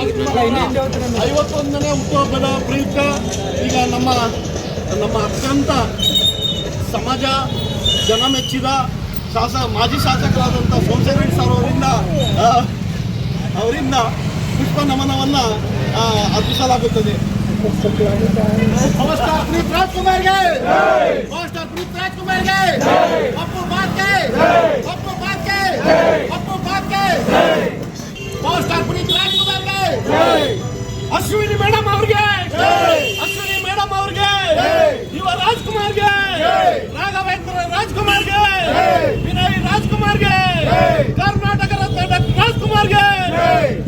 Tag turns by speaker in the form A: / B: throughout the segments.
A: 51ನೇ ಹುಟ್ಟುಹಬ್ಬದ ಪ್ರಯುಕ್ತ ಈಗ ನಮ್ಮ ಅತ್ಯಂತ ಸಮಾಜ ಜನ ಮೆಚ್ಚಿದ ಮಾಜಿ ಶಾಸಕರಾದಂಥ ಸೋಮಶೇಖರ್ ಸರ್ ಅವರಿಂದ ಪುಷ್ಪ ನಮನವನ್ನು ಅರ್ಪಿಸಲಾಗುತ್ತದೆ. ಪವರ್ ಸ್ಟಾರ್ ಪುನೀತ್ ರಾಜ್ಕುಮಾರ್ಗೆ, ಪವರ್ ಸ್ಟಾರ್ ಪುನೀತ್ ರಾಜ್ಕುಮಾರ್ಗೆ, ಅಪ್ಪು ಬಾತ್ಗೆ, ಅಪ್ಪು ಬಾತ್ಗೆ, ಅಪ್ಪು ಬಾತ್ಗೆ, ಪವರ್ ಸ್ಟಾರ್ ಪುನೀತ್ ರಾಜ್ಕುಮಾರ್ಗೆ, ಅಶ್ವಿನಿ ಮೇಡಮ್ ಅವ್ರಿಗೆ, ಅಶ್ವಿನಿ ಮೇಡಮ್ ಅವ್ರಿಗೆ, ಯುವ ರಾಜ್ಕುಮಾರ್ಗೆ, ರಾಘವೇಂದ್ರ ರಾಜ್ಕುಮಾರ್ಗೆ, ವಿನಯ್ ರಾಜ್ಕುಮಾರ್ಗೆ, ಕರ್ನಾಟಕ ರತ್ನ ಡಾಕ್ಟರ್ ರಾಜ್ಕುಮಾರ್ಗೆ,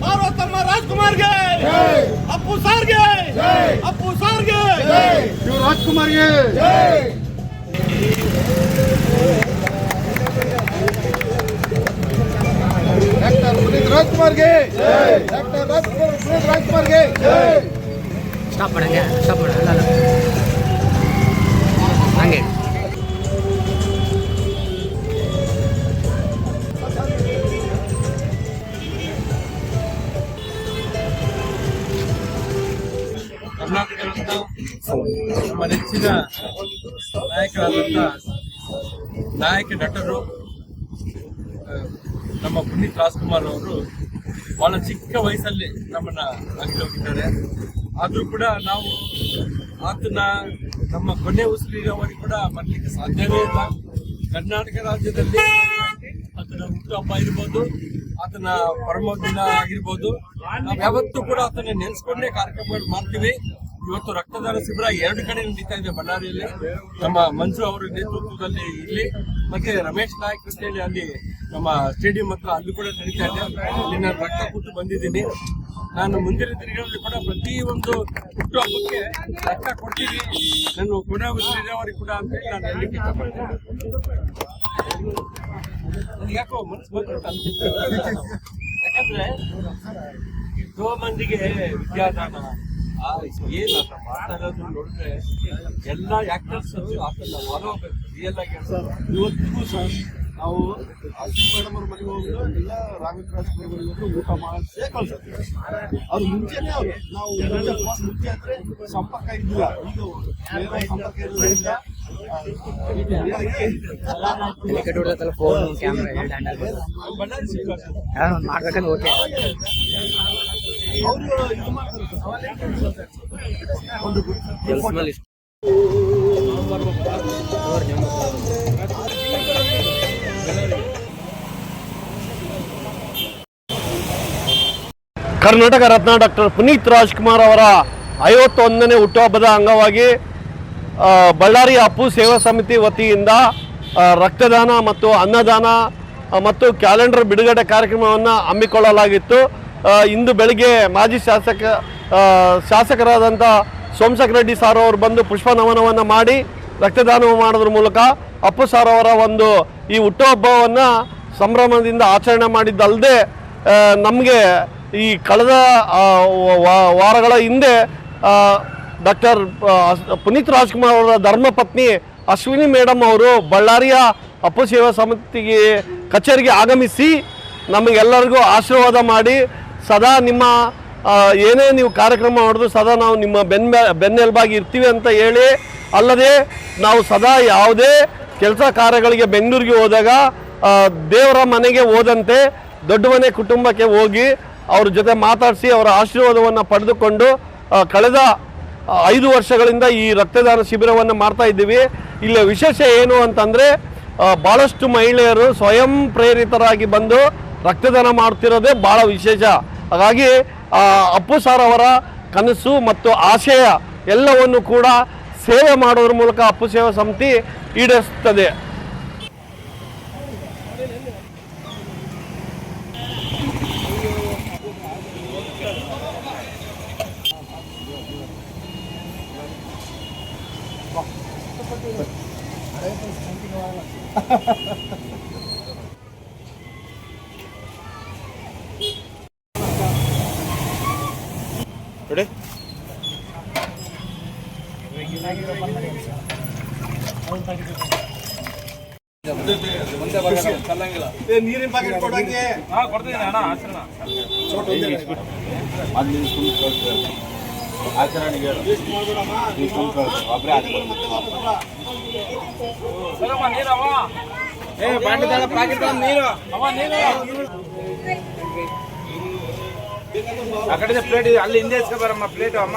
A: ಪಾರ್ವತಮ್ಮ ರಾಜ್ಕುಮಾರ್ಗೆ, ಅಪ್ಪು ಸಾರ್ಗೆ, ಅಪ್ಪು ಸಾರ್ಗೆ, ಯುವ ರಾಜ್ಕುಮಾರ್ಗೆ. ಡಾಕ್ಟರ್ ಪುನೀತ್ ರಾಜ್ಕುಮಾರ್ಗೆ, ಡಾಕ್ಟರ್ ಪುನೀತ್ ರಾಜ್ಕುಮಾರ್ಗೆ.
B: ಸ್ಟಾಪ್ ಮಾಡಂಗೆ, ಸ್ಟಾಪ್ ಮಾಡ ಹಂಗೆ.
C: ಕರ್ನಾಟಕ ರತ್ನ ನಮ್ಮ ನೆಚ್ಚಿನ ನಾಯಕರಾದಂಥ ನಾಯಕ ನಟರು ನಮ್ಮ ಪುನೀತ್ ರಾಜ್ಕುಮಾರ್ ಅವರು ಬಹಳ ಚಿಕ್ಕ ವಯಸ್ಸಲ್ಲಿ ನಮ್ಮನ್ನ ಅಗಲೋಗಿದ್ದಾರೆ. ಆದರೂ ಕೂಡ ನಾವು ಆತನ ನಮ್ಮ ಕೊನೆ ಉಸಿರಿನವರೆಗೂ ಕೂಡ ಮರಲಿಕ್ಕೆ ಸಾಧ್ಯವೇ ಇಲ್ಲ. ಕರ್ನಾಟಕ ರಾಜ್ಯದಲ್ಲಿ ಆತನ ಹುಟ್ಟುಹಬ್ಬ ಇರ್ಬೋದು, ಆತನ ಪರಮ ದಿನ ಆಗಿರ್ಬೋದು, ನಾವು ಯಾವತ್ತೂ ಕೂಡ ಆತನ ನೆನೆಸ್ಕೊಂಡೇ ಕಾರ್ಯಕ್ರಮಗಳು ಮಾಡ್ತೀವಿ. ಇವತ್ತು ರಕ್ತದಾನ ಶಿಬಿರ 2 ಕಡೆ ನಡೀತಾ ಇದೆ. ಬಳ್ಳಾರಿಯಲ್ಲಿ ನಮ್ಮ ಮಂಜು ಅವರ ನೇತೃತ್ವದಲ್ಲಿ ಇಲ್ಲಿ, ಮತ್ತೆ ರಮೇಶ್ ನಾಯಕ್ ಅಂತ ಹೇಳಿ ಅಲ್ಲಿ ನಮ್ಮ ಸ್ಟೇಡಿಯಂ ಹತ್ರ ಅಲ್ಲಿ ಕೂಡ ನಡೀತಾ ಇದೆ. ಅಲ್ಲಿ ನಾನು ರಕ್ತ ಕೊಟ್ಟು ಬಂದಿದ್ದೀನಿ. ನಾನು ಮುಂದಿನ ದಿನಗಳಲ್ಲಿ ಕೂಡ ಪ್ರತಿ ಒಂದು ಹುಟ್ಟುಹಬ್ಬಕ್ಕೆ ರಕ್ತ ಕೊಡ್ತೀನಿ, ನಾನು ಕೊನೆ ಉಸಿರಿನವರಿಗೆ ಕೂಡ ಅಂತ ಹೇಳಿ ನಾನು ಹೇಳಲಿಕ್ಕೆ ಇಷ್ಟಪಡ್ತೀನಿ. ಯಾಕೋ ಮನಸ್ಸು ಬಂದ್ಬಿಟ್ಟು, ಯಾಕಂದ್ರೆ ಎಷ್ಟೋ ಮಂದಿಗೆ ವಿದ್ಯಾದಾನ ಏನ್ ಆತ ಮಾಡ್ತಾ ಇರೋದು ನೋಡಿದ್ರೆ ಎಲ್ಲ ಆಕ್ಟರ್ಸ್ ಆತನ ಹೊರಬೇಕು ರಿಯಲ್ ಆಗಿ.
A: ಇವತ್ತಿಗೂ ಸರ್ ನಾವು ಅಶ್ವಿನಿ ಮೇಡಮ್ ಅವ್ರ ಮನೆಗೆ ಹೋಗಿ ಇಲ್ಲ ರಾಘವೇಂದ್ರ ರಾಜ್ಕುಮಾರ್ ಹೋಗಿ ಊಟ ಮಾಡೇ ಕಳ್ಸೋದು. ಅವ್ರು ಮುಂಚೆನೇ ಅವರು ನಾವು ಮುಂಚೆ ಅಂದ್ರೆ ಸಂಪರ್ಕ ಇದ್ದಿಲ್ಲ, ಈಗ ಸಂಪರ್ಕ ಇರೋದ್ರಿಂದ
B: ಫೋನ್ ಕ್ಯಾಮ್ರಾ ಮಾಡ್ಬೇಕಂದ್ರೆ ಓಕೆ.
A: ಅವರು ಇದು ಮಾಡ್ತಾರೆ ಕರ್ನಾಟಕ ರತ್ನ ಡಾಕ್ಟರ್ ಪುನೀತ್ ರಾಜ್ಕುಮಾರ್ ಅವರ 51ನೇ ಹುಟ್ಟುಹಬ್ಬದ ಅಂಗವಾಗಿ ಬಳ್ಳಾರಿ ಅಪ್ಪು ಸೇವಾ ಸಮಿತಿ ವತಿಯಿಂದ ರಕ್ತದಾನ ಮತ್ತು ಅನ್ನದಾನ ಮತ್ತು ಕ್ಯಾಲೆಂಡರ್ ಬಿಡುಗಡೆ ಕಾರ್ಯಕ್ರಮವನ್ನು ಹಮ್ಮಿಕೊಳ್ಳಲಾಗಿತ್ತು. ಇಂದು ಬೆಳಗ್ಗೆ ಮಾಜಿ ಶಾಸಕರಾದಂಥ ಸೋಮಶೇಖರ್ ರೆಡ್ಡಿ ಸಾರ್ ಅವರು ಬಂದು ಪುಷ್ಪ ನಮನವನ್ನು ಮಾಡಿ ರಕ್ತದಾನ ಮಾಡೋದ್ರ ಮೂಲಕ ಅಪ್ಪು ಸಾರ್ ಅವರ ಒಂದು ಈ ಹುಟ್ಟುಹಬ್ಬವನ್ನು ಸಂಭ್ರಮದಿಂದ ಆಚರಣೆ ಮಾಡಿದ್ದಲ್ಲದೆ ನಮಗೆ ಈ ಕಳೆದ ವಾರಗಳ ಹಿಂದೆ ಡಾಕ್ಟರ್ ಪುನೀತ್ ರಾಜ್ಕುಮಾರ್ ಅವರ ಧರ್ಮಪತ್ನಿ ಅಶ್ವಿನಿ ಮೇಡಮ್ ಅವರು ಬಳ್ಳಾರಿಯ ಅಪ್ಪು ಸೇವಾ ಸಮಿತಿಗೆ ಕಚೇರಿಗೆ ಆಗಮಿಸಿ ನಮಗೆಲ್ಲರಿಗೂ ಆಶೀರ್ವಾದ ಮಾಡಿ ಸದಾ ನಿಮ್ಮ ಏನೇ ನೀವು ಕಾರ್ಯಕ್ರಮ ಮಾಡಿದ್ರು ಸದಾ ನಾವು ನಿಮ್ಮ ಬೆನ್ನೆಲುಬಾಗಿ ಇರ್ತೀವಿ ಅಂತ ಹೇಳಿ, ಅಲ್ಲದೆ ನಾವು ಸದಾ ಯಾವುದೇ ಕೆಲಸ ಕಾರ್ಯಗಳಿಗೆ ಬೆಂಗಳೂರಿಗೆ ಹೋದಾಗ ದೇವರ ಮನೆಗೆ ಹೋದಂತೆ ದೊಡ್ಡ ಮನೆ ಕುಟುಂಬಕ್ಕೆ ಹೋಗಿ ಅವ್ರ ಜೊತೆ ಮಾತಾಡಿಸಿ ಅವರ ಆಶೀರ್ವಾದವನ್ನು ಪಡೆದುಕೊಂಡು ಕಳೆದ 5 ವರ್ಷಗಳಿಂದ ಈ ರಕ್ತದಾನ ಶಿಬಿರವನ್ನು ಮಾಡ್ತಾ ಇದ್ದೀವಿ. ಇಲ್ಲಿ ವಿಶೇಷ ಏನು ಅಂತಂದರೆ ಭಾಳಷ್ಟು ಮಹಿಳೆಯರು ಸ್ವಯಂ ಪ್ರೇರಿತರಾಗಿ ಬಂದು ರಕ್ತದಾನ ಮಾಡ್ತಿರೋದೇ ಭಾಳ ವಿಶೇಷ. ಹಾಗಾಗಿ ಅಪ್ಪು ಸಾರ್ ಅವರ ಕನಸು ಮತ್ತು ಆಶಯ ಎಲ್ಲವನ್ನು ಕೂಡ ಸೇವೆ ಮಾಡೋದ್ರ ಮೂಲಕ ಅಪ್ಪು ಸೇವಾ ಸಮಿತಿ ಈಡೇರಿಸುತ್ತದೆ.
D: Ready?
A: ನೀರಿನ ಪ್ಯಾಕೆಟ್ ಕೊಡಂಗೆ
D: ಆ ಕಡೆ ಪ್ಲೇಟ್ ಅಲ್ಲಿ ಹಿಂದೆ ಇಸ್ಕೊ ಬರಮ್ಮ ಪ್ಲೇಟು ಅಮ್ಮ